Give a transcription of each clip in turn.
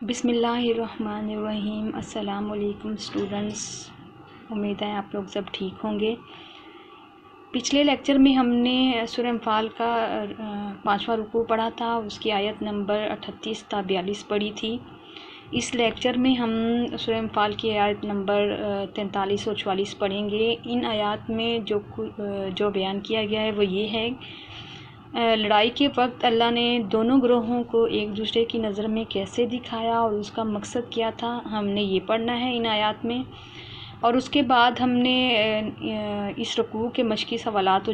بسم اللہ الرحمن الرحیم۔ السلام علیکم اسٹوڈنٹس، امید ہے آپ لوگ سب ٹھیک ہوں گے۔ پچھلے لیکچر میں ہم نے سورہ انفال کا 5واں رکوع پڑھا تھا، اس کی آیت نمبر 38 تا 42 پڑھی تھی۔ اس لیکچر میں ہم سورہ انفال کی آیت نمبر 43 اور 44 پڑھیں گے۔ ان آیات میں جو بیان کیا گیا ہے وہ یہ ہے، لڑائی کے وقت اللہ نے دونوں گروہوں کو ایک دوسرے کی نظر میں کیسے دکھایا اور اس کا مقصد کیا تھا، ہم نے یہ پڑھنا ہے ان آیات میں۔ اور اس کے بعد ہم نے اس رکوع کے مشقی سوالات و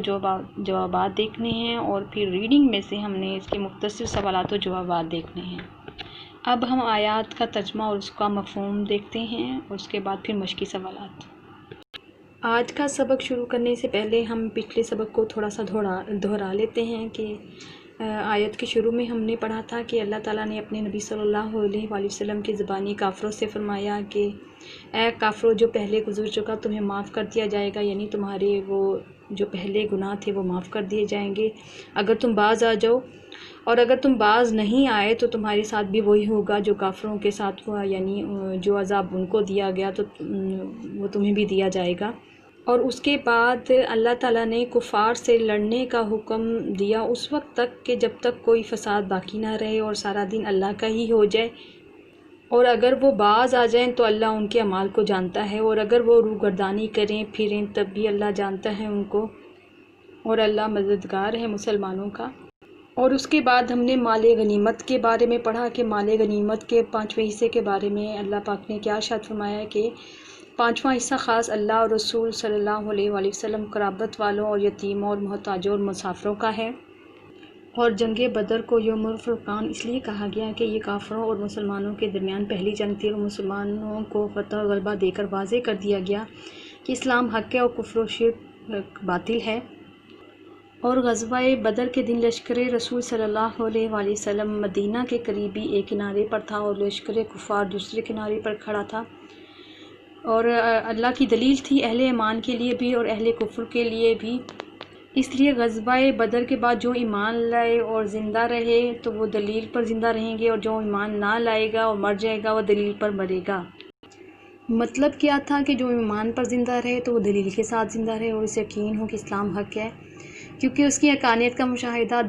جوابات دیکھنے ہیں، اور پھر ریڈنگ میں سے ہم نے اس کے مختصر سوالات و جوابات دیکھنے ہیں۔ اب ہم آیات کا ترجمہ اور اس کا مفہوم دیکھتے ہیں، اور اس کے بعد پھر مشقی سوالات۔ آج کا سبق شروع کرنے سے پہلے ہم پچھلے سبق کو تھوڑا سا دہرا لیتے ہیں کہ آیت کے شروع میں ہم نے پڑھا تھا کہ اللہ تعالیٰ نے اپنے نبی صلی اللہ علیہ وآلہ وسلم کی زبانی کافروں سے فرمایا کہ اے کافروں، جو پہلے گزر چکا تمہیں معاف کر دیا جائے گا، یعنی تمہارے وہ جو پہلے گناہ تھے وہ معاف کر دیے جائیں گے اگر تم باز آ جاؤ، اور اگر تم باز نہیں آئے تو تمہارے ساتھ بھی وہی ہوگا جو کافروں کے ساتھ ہوا، یعنی جو عذاب ان کو دیا گیا تو وہ تمہیں بھی دیا جائے گا۔ اور اس کے بعد اللہ تعالیٰ نے کفار سے لڑنے کا حکم دیا اس وقت تک کہ جب تک کوئی فساد باقی نہ رہے اور سارا دین اللہ کا ہی ہو جائے، اور اگر وہ باز آ جائیں تو اللہ ان کے اعمال کو جانتا ہے، اور اگر وہ روگردانی کریں پھریں تب بھی اللہ جانتا ہے ان کو، اور اللہ مددگار ہے مسلمانوں کا۔ اور اس کے بعد ہم نے مال غنیمت کے بارے میں پڑھا کہ مال غنیمت کے 5ویں حصے کے بارے میں اللہ پاک نے کیا ارشاد فرمایا کہ 5واں حصہ خاص اللہ اور رسول صلی اللہ علیہ وآلہ وسلم، قرابت والوں اور یتیموں اور محتاجوں اور مسافروں کا ہے۔ اور جنگ بدر کو یوم الفرقان اس لیے کہا گیا کہ یہ کافروں اور مسلمانوں کے درمیان پہلی جنگ تھی، اور مسلمانوں کو فتح و غلبہ دے کر واضح کر دیا گیا کہ اسلام حق ہے اور کفر و شرک باطل ہے۔ اور غزوہ بدر کے دن لشکر رسول صلی اللہ علیہ وآلہ وسلم مدینہ کے قریبی ایک کنارے پر تھا اور لشکر کفار دوسرے کنارے پر کھڑا تھا، اور اللہ کی دلیل تھی اہل ایمان کے لیے بھی اور اہل کفر کے لیے بھی۔ اس لیے غزوہ بدر کے بعد جو ایمان لائے اور زندہ رہے تو وہ دلیل پر زندہ رہیں گے، اور جو ایمان نہ لائے گا اور مر جائے گا وہ دلیل پر مرے گا۔ مطلب کیا تھا کہ جو ایمان پر زندہ رہے تو وہ دلیل کے ساتھ زندہ رہے اور اسے یقین ہو کہ اسلام حق ہے، کیونکہ اس کی حقانیت کا مشاہدہ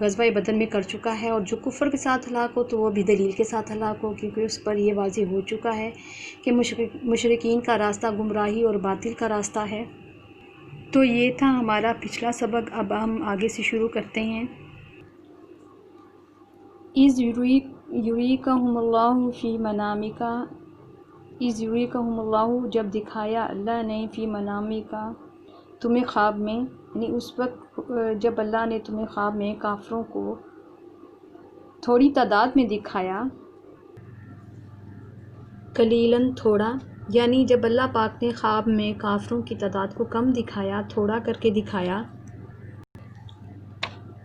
غزوہ بدر میں کر چکا ہے۔ اور جو کفر کے ساتھ ہلاک ہو تو وہ بھی دلیل کے ساتھ ہلاک ہو، کیونکہ اس پر یہ واضح ہو چکا ہے کہ مشرکین کا راستہ گمراہی اور باطل کا راستہ ہے۔ تو یہ تھا ہمارا پچھلا سبق۔ اب ہم آگے سے شروع کرتے ہیں۔ اِذْ یُرِیکَہُمُ اللّٰہُ فِی مَنَامِکَ، اِذْ یُرِیکَہُمُ اللّٰہُ، جب دکھایا اللہ نے، فی منامک، تمہیں خواب میں، یعنی اس وقت جب اللہ نے تمہیں خواب میں کافروں کو تھوڑی تعداد میں دکھایا، قلیلاً تھوڑا، یعنی جب اللہ پاک نے خواب میں کافروں کی تعداد کو کم دکھایا، تھوڑا کر کے دکھایا،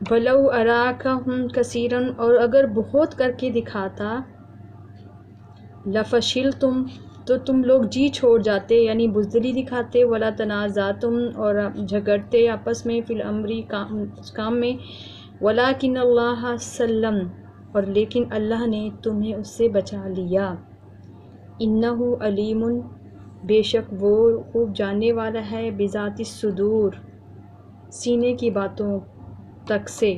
وَلَوْ أَرَاكَهُمْ كَثِيرًا، اور اگر بہت کر کے دکھاتا، لَفَشِلْتُمْ، تو تم لوگ جی چھوڑ جاتے، یعنی بزدلی دکھاتے، وَلَا تَنَازَعْتُمْ، اور جھگڑتے آپس میں، فی الامر، کام میں، وَلَٰكِنَّ اللّٰهَ سَلَّمَ، اور لیکن اللہ نے تمہیں اس سے بچا لیا، اِنَّهُ عَلِیمٌ، بے شک وہ خوب جاننے والا ہے، بِذَاتِ الصُّدُورِ، سینے کی باتوں تک سے۔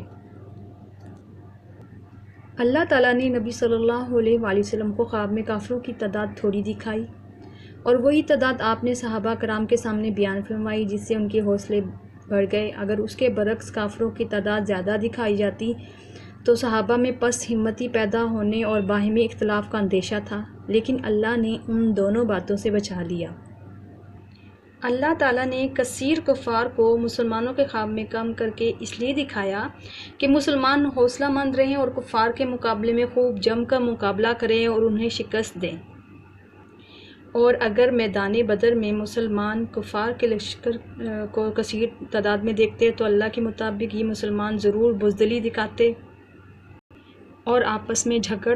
اللہ تعالیٰ نے نبی صلی اللہ علیہ وآلہ وسلم کو خواب میں کافروں کی تعداد تھوڑی دکھائی، اور وہی تعداد آپ نے صحابہ کرام کے سامنے بیان فرمائی، جس سے ان کے حوصلے بڑھ گئے۔ اگر اس کے برعکس کافروں کی تعداد زیادہ دکھائی جاتی تو صحابہ میں پس ہمتی پیدا ہونے اور باہمی اختلاف کا اندیشہ تھا، لیکن اللہ نے ان دونوں باتوں سے بچا لیا۔ اللہ تعالیٰ نے کثیر کفار کو مسلمانوں کے خواب میں کم کر کے اس لیے دکھایا کہ مسلمان حوصلہ مند رہیں اور کفار کے مقابلے میں خوب جم کر مقابلہ کریں اور انہیں شکست دیں۔ اور اگر میدان بدر میں مسلمان کفار کے لشکر کو کثیر تعداد میں دیکھتے تو اللہ کے مطابق یہ مسلمان ضرور بزدلی دکھاتے اور آپس میں جھگڑ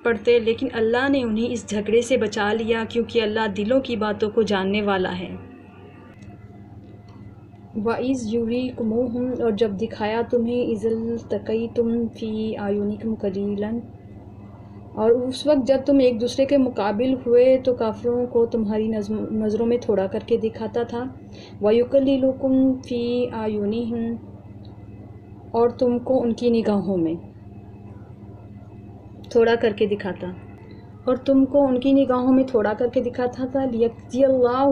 پڑتے، لیکن اللہ نے انہیں اس جھگڑے سے بچا لیا، کیونکہ اللہ دلوں کی باتوں کو جاننے والا ہے۔ وَإِذْ يُرِيكُمُوهُمْ، اور جب دکھایا تمہیں، إِذِ الْتَقَيْتُمْ فِي أَعْيُنِكُمْ قَلِيلًا، اور اس وقت جب تم ایک دوسرے کے مقابل ہوئے تو کافروں کو تمہاری نظروں میں تھوڑا کر کے دکھاتا تھا. وَيُقَلِّلُكُمْ فِي أَعْيُنِهِمْ، اور تم کو ان کی نگاہوں میں تھوڑا کر کے دکھاتا تھا. لِيَقْضِيَ اللَّهُ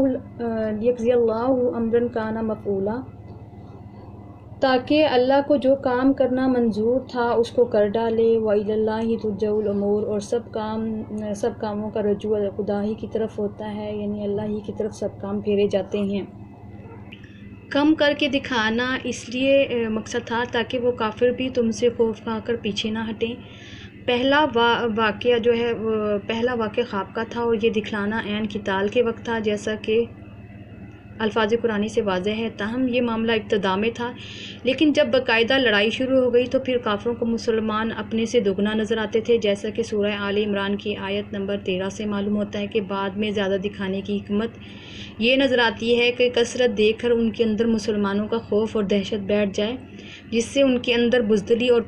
أَمْرًا كَانَ مَفْعُولًا، تاکہ اللہ کو جو کام کرنا منظور تھا اس کو کر ڈالے. وَإِلَى اللَّهِ تُرْجَعُ الْأُمُورُ، اور سب کاموں کا رجوع خدا ہی کی طرف ہوتا ہے، یعنی اللہ ہی کی طرف سب کام پھیرے جاتے ہیں. کم کر کے دکھانا اس لیے مقصد تھا تاکہ وہ کافر بھی تم سے خوف کھا کر پیچھے نہ ہٹیں. پہلا واقعہ خواب کا تھا، اور یہ دکھلانا عین قتال کے وقت تھا، جیسا کہ الفاظ قرآنی سے واضح ہے. تاہم یہ معاملہ ابتدا میں تھا، لیکن جب باقاعدہ لڑائی شروع ہو گئی تو پھر کافروں کو مسلمان اپنے سے دگنا نظر آتے تھے، جیسا کہ سورہ آل عمران کی آیت نمبر 13 سے معلوم ہوتا ہے کہ بعد میں زیادہ دکھانے کی حکمت یہ نظر آتی ہے کہ کثرت دیکھ کر ان کے اندر مسلمانوں کا خوف اور دہشت بیٹھ جائے، جس سے ان کے اندر بزدلی اور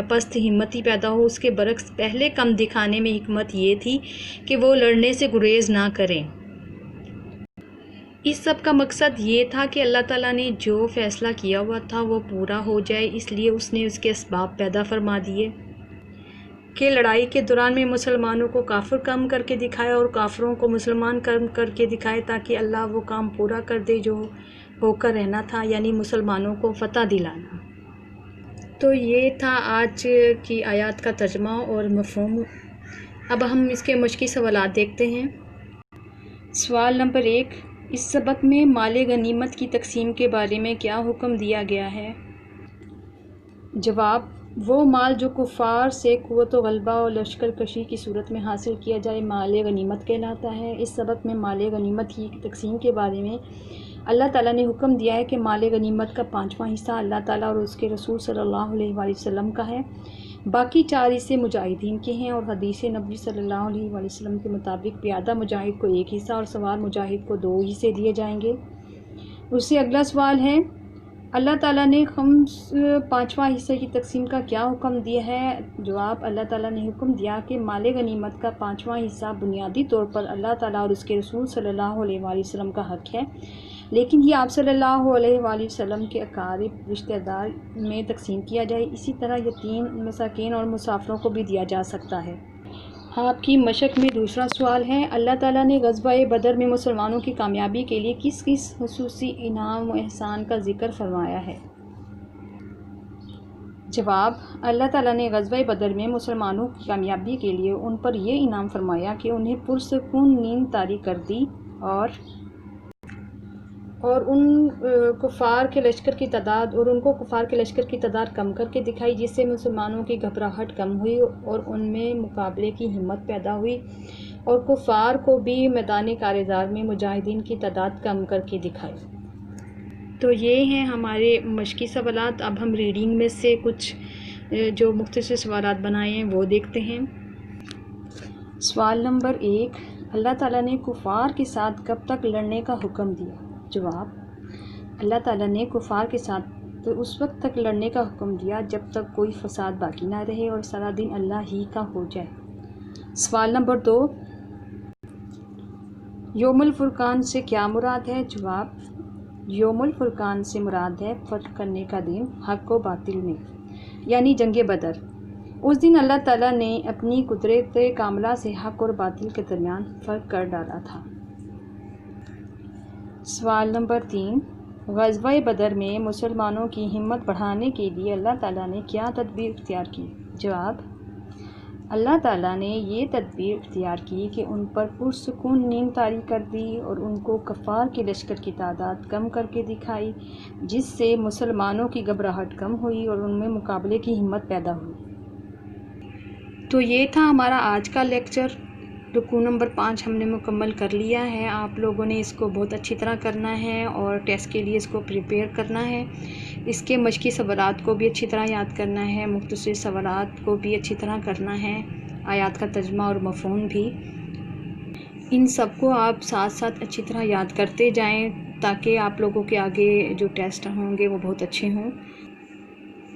پست ہمتی پیدا ہو. اس کے برعکس پہلے کم دکھانے میں حکمت یہ تھی کہ وہ لڑنے سے گریز نہ کریں. اس سب کا مقصد یہ تھا کہ اللہ تعالیٰ نے جو فیصلہ کیا ہوا تھا وہ پورا ہو جائے، اس لیے اس نے اس کے اسباب پیدا فرما دیے کہ لڑائی کے دوران میں مسلمانوں کو کافر کم کر کے دکھائے اور کافروں کو مسلمان کم کر کے دکھائے، تاکہ اللہ وہ کام پورا کر دے جو ہو کر رہنا تھا، یعنی مسلمانوں کو فتح دلانا. تو یہ تھا آج کی آیات کا ترجمہ اور مفہوم. اب ہم اس کے مشقی سوالات دیکھتے ہیں. سوال نمبر 1، اس سبق میں مال غنیمت کی تقسیم کے بارے میں کیا حکم دیا گیا ہے؟ جواب، وہ مال جو کفار سے قوت و غلبہ اور لشکر کشی کی صورت میں حاصل کیا جائے مال غنیمت کہلاتا ہے. اس سبق میں مال غنیمت کی تقسیم کے بارے میں اللہ تعالیٰ نے حکم دیا ہے کہ مال غنیمت کا 5واں حصہ اللہ تعالیٰ اور اس کے رسول صلی اللہ علیہ وآلہ وسلم کا ہے، باقی 4 حصے مجاہدین کے ہیں. اور حدیث نبوی صلی اللہ علیہ وآلہ وسلم کے مطابق پیادہ مجاہد کو 1 حصہ اور سوار مجاہد کو 2 حصے دیے جائیں گے. اس سے اگلا سوال ہے، اللہ تعالیٰ نے 5واں حصے کی تقسیم کا کیا حکم دیا ہے؟ جواب، اللہ تعالیٰ نے حکم دیا کہ مال غنیمت کا 5واں حصہ بنیادی طور پر اللہ تعالیٰ اور اس کے رسول صلی اللہ علیہ وآلہ وسلم کا حق ہے، لیکن یہ آپ صلی اللہ علیہ وآلہ وسلم کے اقارب رشتہ دار میں تقسیم کیا جائے. اسی طرح یتیم، مساکین اور مسافروں کو بھی دیا جا سکتا ہے. آپ کی مشق میں دوسرا سوال ہے، اللہ تعالیٰ نے غزوہ بدر میں مسلمانوں کی کامیابی کے لیے کس کس خصوصی انعام و احسان کا ذکر فرمایا ہے؟ جواب، اللہ تعالیٰ نے غزوہ بدر میں مسلمانوں کی کامیابی کے لیے ان پر یہ انعام فرمایا کہ انہیں پرسکون نیند طاری کر دی اور ان کفار کے لشکر کی تعداد کم کر کے دکھائی، جس سے مسلمانوں کی گھبراہٹ کم ہوئی اور ان میں مقابلے کی ہمت پیدا ہوئی، اور کفار کو بھی میدان کارزار میں مجاہدین کی تعداد کم کر کے دکھائی. تو یہ ہیں ہمارے مشقی سوالات. اب ہم ریڈنگ میں سے کچھ جو مختصر سوالات بنائے ہیں وہ دیکھتے ہیں. سوال نمبر 1، اللہ تعالیٰ نے کفار کے ساتھ کب تک لڑنے کا حکم دیا؟ جواب، اللہ تعالیٰ نے کفار کے ساتھ اس وقت تک لڑنے کا حکم دیا جب تک کوئی فساد باقی نہ رہے اور سارا دن اللہ ہی کا ہو جائے. سوال نمبر 2، یوم الفرقان سے کیا مراد ہے؟ جواب، یوم الفرقان سے مراد ہے فرق کرنے کا دن حق و باطل میں، یعنی جنگ بدر. اس دن اللہ تعالیٰ نے اپنی قدرت کاملہ سے حق اور باطل کے درمیان فرق کر ڈالا تھا. سوال نمبر 3، غزوہ بدر میں مسلمانوں کی ہمت بڑھانے کے لیے اللہ تعالیٰ نے کیا تدبیر اختیار کی؟ جواب، اللہ تعالیٰ نے یہ تدبیر اختیار کی کہ ان پر پرسکون نیند طاری کر دی اور ان کو کفار کے لشکر کی تعداد کم کر کے دکھائی، جس سے مسلمانوں کی گھبراہٹ کم ہوئی اور ان میں مقابلے کی ہمت پیدا ہوئی. تو یہ تھا ہمارا آج کا لیکچر. رکوع نمبر 5 ہم نے مکمل کر لیا ہے. آپ لوگوں نے اس کو بہت اچھی طرح کرنا ہے اور ٹیسٹ کے لیے اس کو پریپیئر کرنا ہے. اس کے مشقی سوالات کو بھی اچھی طرح یاد کرنا ہے، مختصر سوالات کو بھی اچھی طرح کرنا ہے، آیات کا ترجمہ اور مفہوم بھی. ان سب کو آپ ساتھ ساتھ اچھی طرح یاد کرتے جائیں تاکہ آپ لوگوں کے آگے جو ٹیسٹ ہوں گے وہ بہت اچھے ہوں.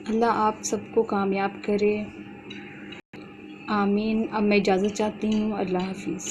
اللہ آپ سب کو کامیاب کرے. آمین۔ اب میں اجازت چاہتی ہوں، اللہ حافظ۔